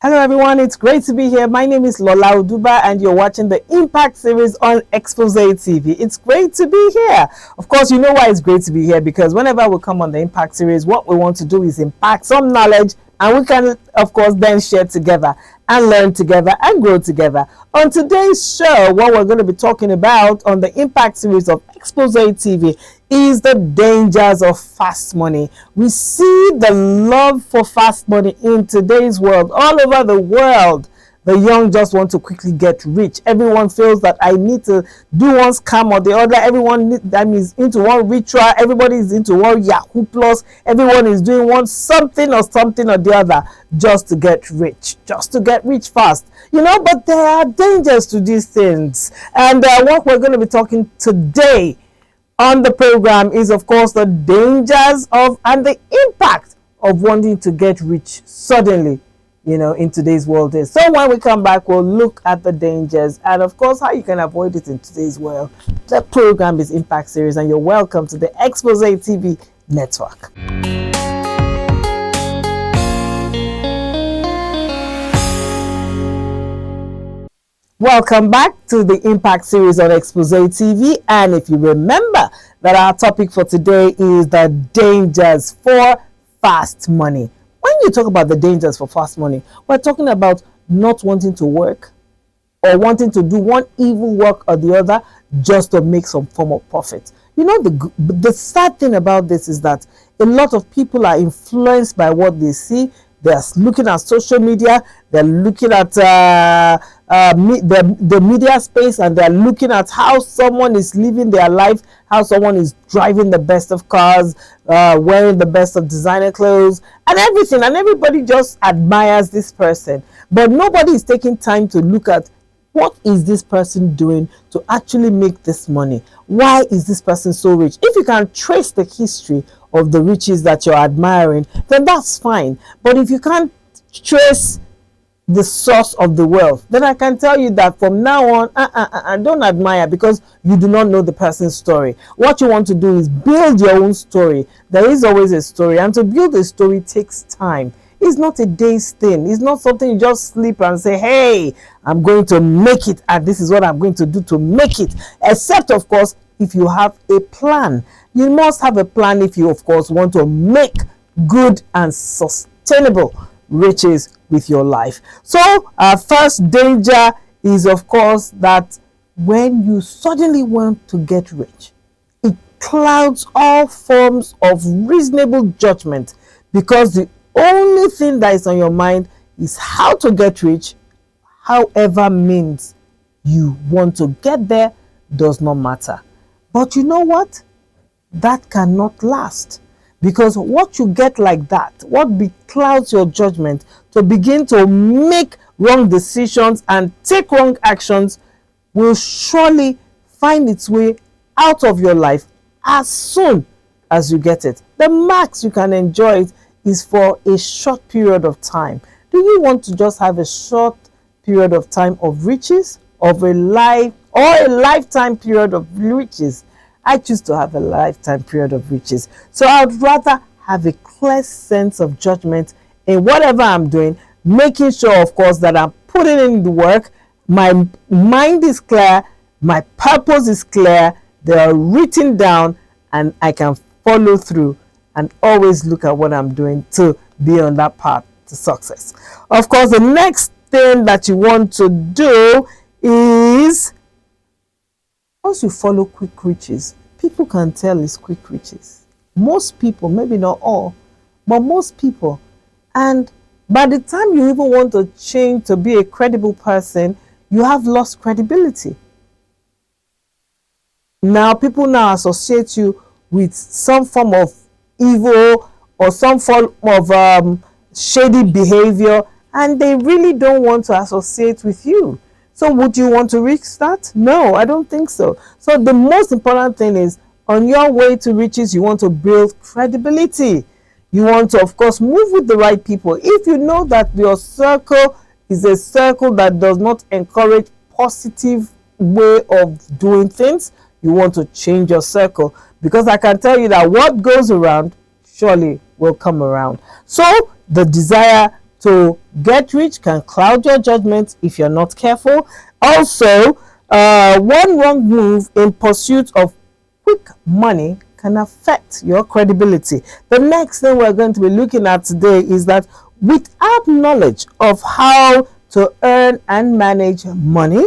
Hello everyone, it's great to be here. My name is Lola Oduba and you're watching the Impact series on Expose TV. It's great to be here. Of course, you know why it's great to be here, because whenever we come on the Impact series, what we want to do is impact some knowledge, and we can, of course, then share together and learn together and grow together. On today's show, what we're going to be talking about on the Impact series of Expose TV is the dangers of fast money. We see the love for fast money in today's world, all over the world. The young just want to quickly get rich. Everyone feels that I need to do one scam or the other. Everyone is into one ritual. Everybody is into one Yahoo Plus. Everyone is doing one something or the other just to get rich fast. But there are dangers to these things. And what we're going to be talking today on the program is, of course, the dangers of and the impact of wanting to get rich suddenly, in today's world. So when we come back, we'll look at the dangers and, of course, how you can avoid it in today's world. The program is Impact Series, and you're welcome to the Expose TV network. Welcome back to the Impact Series on Expose TV. And if you remember that our topic for today is the dangers for fast money. When you talk about the dangers for fast money, we're talking about not wanting to work or wanting to do one evil work or the other just to make some form of profit. The sad thing about this is that a lot of people are influenced by what they see. They're looking at social media, they're looking at the media space, and they're looking at how someone is living their life, how someone is driving the best of cars, wearing the best of designer clothes and everything, and everybody just admires this person. But nobody is taking time to look at what is this person doing to actually make this money. Why is this person so rich? If you can trace the history of the riches that you're admiring, then that's fine. But if you can't trace the source of the wealth, then I can tell you that from now on, don't admire, because you do not know the person's story. What you want to do is build your own story. There is always a story, and to build a story takes time. It's not a day's thing. It's not something you just sleep and say, hey, I'm going to make it, and this is what I'm going to do to make it. Except, of course, if you have a plan. You must have a plan if you, of course, want to make good and sustainable riches with your life. So our first danger is, of course, that when you suddenly want to get rich, it clouds all forms of reasonable judgment, because the only thing that is on your mind is how to get rich. However means you want to get there does not matter. But you know what? That cannot last, because what you get like that, what clouds your judgment to begin to make wrong decisions and take wrong actions, will surely find its way out of your life as soon as you get it. The max you can enjoy it is for a short period of time. Do you want to just have a short period of time of riches, of a life, or a lifetime period of riches? I choose to have a lifetime period of riches. So I'd rather have a clear sense of judgment in whatever I'm doing, making sure, of course, that I'm putting in the work, my mind is clear, my purpose is clear, they are written down, and I can follow through and always look at what I'm doing to be on that path to success. Of course, the next thing that you want to do is, once you follow quick riches, people can tell it's quick riches. Most people, maybe not all, but most people. And by the time you even want to change to be a credible person, you have lost credibility. Now, people now associate you with some form of evil or some form of shady behavior, and they really don't want to associate with you. So would you want to risk that? No, I don't think so. So the most important thing is, on your way to riches, you want to build credibility. You want to, of course, move with the right people. If you know that your circle is a circle that does not encourage positive way of doing things, you want to change your circle, because I can tell you that what goes around surely will come around. So the desire to get rich can cloud your judgment if you're not careful. Also, one wrong move in pursuit of quick money can affect your credibility. The next thing we're going to be looking at today is that without knowledge of how to earn and manage money,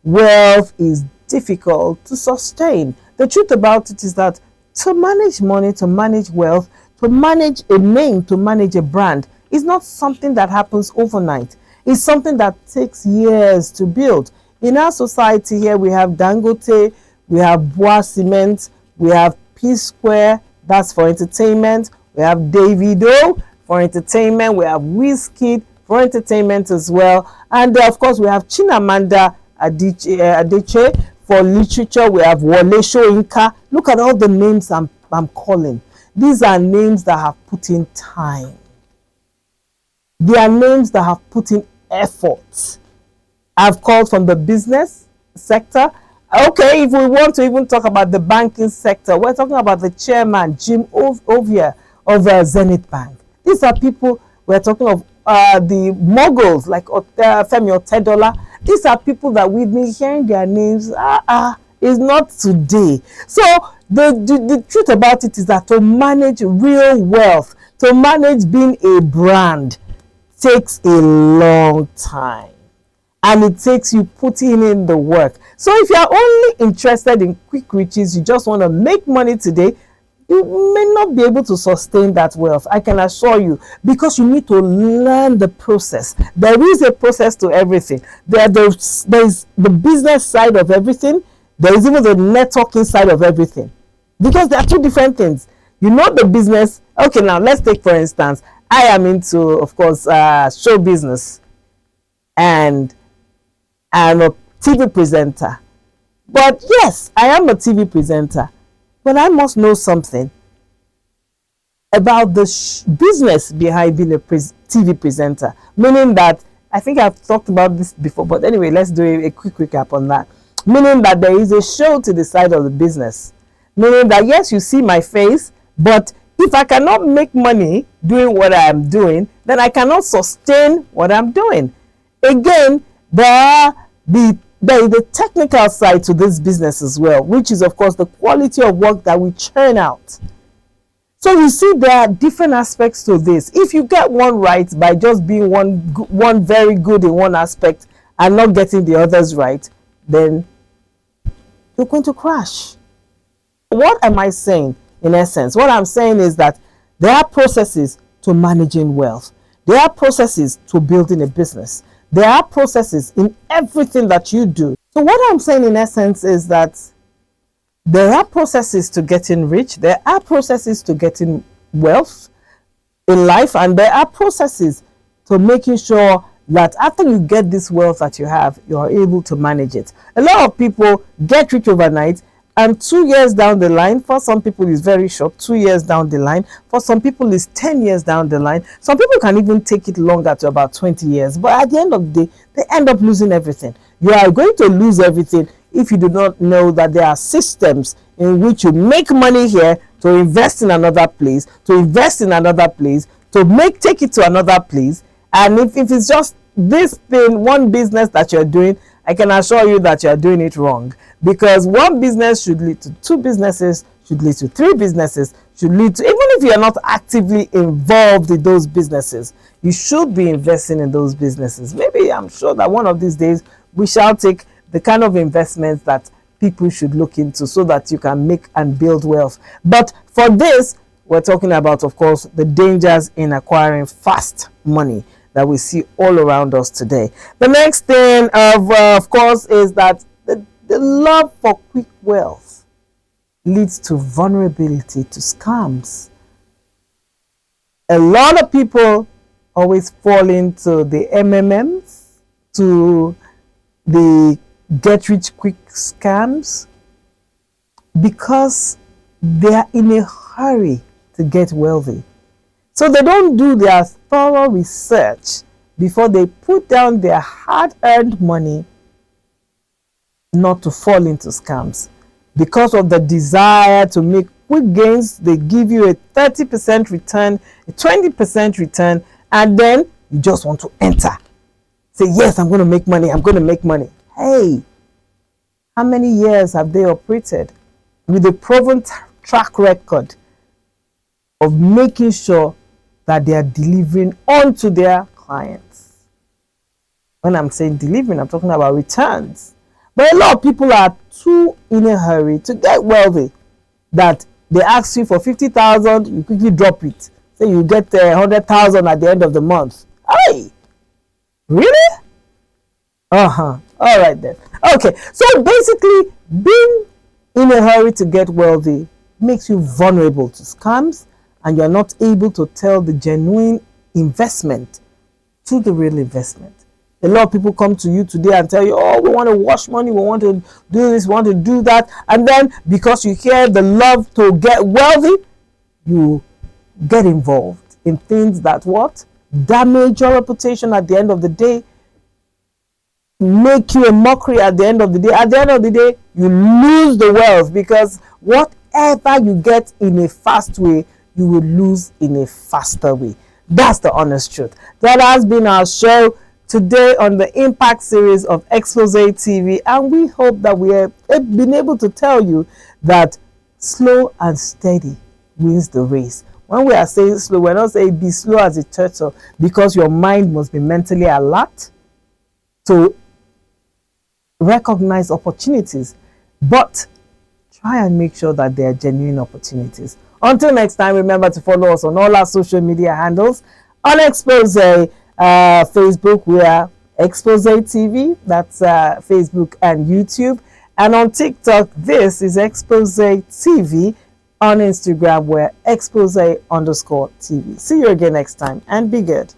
wealth is difficult to sustain. The truth about it is that to manage money, to manage wealth, to manage a name, to manage a brand is not something that happens overnight. It's something that takes years to build. In our society here, we have Dangote, we have Bois Cement, we have P Square, that's for entertainment. We have Davido for entertainment. We have Wizkid for entertainment as well. And of course, we have Chimamanda Adichie for literature. We have Wole Soyinka. Look at all the names I'm calling. These are names that have put in time. They are names that have put in effort. I've called from the business sector. Okay, if we want to even talk about the banking sector, we're talking about the chairman, Jim Ovia of Zenith Bank. These are people, we're talking of the moguls like Femi Otedola. These are people that we've been hearing their names. Is not today. So the truth about it is that to manage real wealth, to manage being a brand, takes a long time. And it takes you putting in the work. So if you're only interested in quick riches, you just want to make money today, you may not be able to sustain that wealth. I can assure you, because you need to learn the process. There is a process to everything. There's the business side of everything. There is even the networking side of everything. Because there are two different things. You know the business. Okay, now let's take, for instance, I am into, of course, show business. And I'm a TV presenter. But yes, I am a TV presenter. But I must know something about the business behind being a TV presenter. Meaning that, I think I've talked about this before, but anyway, let's do a quick recap on that. Meaning that there is a show to the side of the business. Meaning that, yes, you see my face, but if I cannot make money doing what I am doing, then I cannot sustain what I'm doing. Again, there is the technical side to this business as well, which is, of course, the quality of work that we churn out. So you see, there are different aspects to this. If you get one right by just being one very good in one aspect and not getting the others right, then you're going to crash. What am I saying in essence? What I'm saying is that there are processes to managing wealth. There are processes to building a business. There are processes in everything that you do. So what I'm saying in essence is that there are processes to getting rich. There are processes to getting wealth in life. And there are processes to making sure that after you get this wealth that you have, you are able to manage it. A lot of people get rich overnight, and 2 years down the line, for some people is very short, 2 years down the line. For some people is 10 years down the line. Some people can even take it longer to about 20 years. But at the end of the day, they end up losing everything. You are going to lose everything if you do not know that there are systems in which you make money here to invest in another place, to invest in another place, to take it to another place. And if it's just this thing, one business that you're doing, I can assure you that you're doing it wrong. Because one business should lead to two businesses, should lead to three businesses, should lead to, even if you're not actively involved in those businesses, you should be investing in those businesses. Maybe I'm sure that one of these days we shall take the kind of investments that people should look into so that you can make and build wealth. But for this, we're talking about, of course, the dangers in acquiring fast money that we see all around us today. The next thing, of course, is that the love for quick wealth leads to vulnerability to scams. A lot of people always fall into the MMMs, to the get-rich-quick scams, because they are in a hurry to get wealthy. So they don't do their thorough research before they put down their hard-earned money not to fall into scams. Because of the desire to make quick gains, they give you a 30% return, a 20% return, and then you just want to enter. Say, yes, I'm going to make money. I'm going to make money. Hey, how many years have they operated with a proven track record of making sure that they are delivering onto their clients? When I'm saying delivering, I'm talking about returns. But a lot of people are too in a hurry to get wealthy that they ask you for 50,000, you quickly drop it. Say you get 100,000 at the end of the month. Hey, really? All right then. Okay, so basically, being in a hurry to get wealthy makes you vulnerable to scams, and you're not able to tell the genuine investment to the real investment. A lot of people come to you today and tell you, oh, we want to wash money, we want to do this, we want to do that. And then because you hear the love to get wealthy, you get involved in things that what? Damage your reputation at the end of the day, make you a mockery at the end of the day. At the end of the day, you lose the wealth, because whatever you get in a fast way, you will lose in a faster way. That's the honest truth. That has been our show today on the Impact series of Expose TV, and we hope that we have been able to tell you that slow and steady wins the race. When we are saying slow, we're not saying be slow as a turtle, because your mind must be mentally alert to recognize opportunities, but try and make sure that they are genuine opportunities. Until next time, remember to follow us on all our social media handles. On Expose Facebook, we are Expose TV. That's Facebook and YouTube. And on TikTok, this is Expose TV. On Instagram, we're Expose_TV. See you again next time, and be good.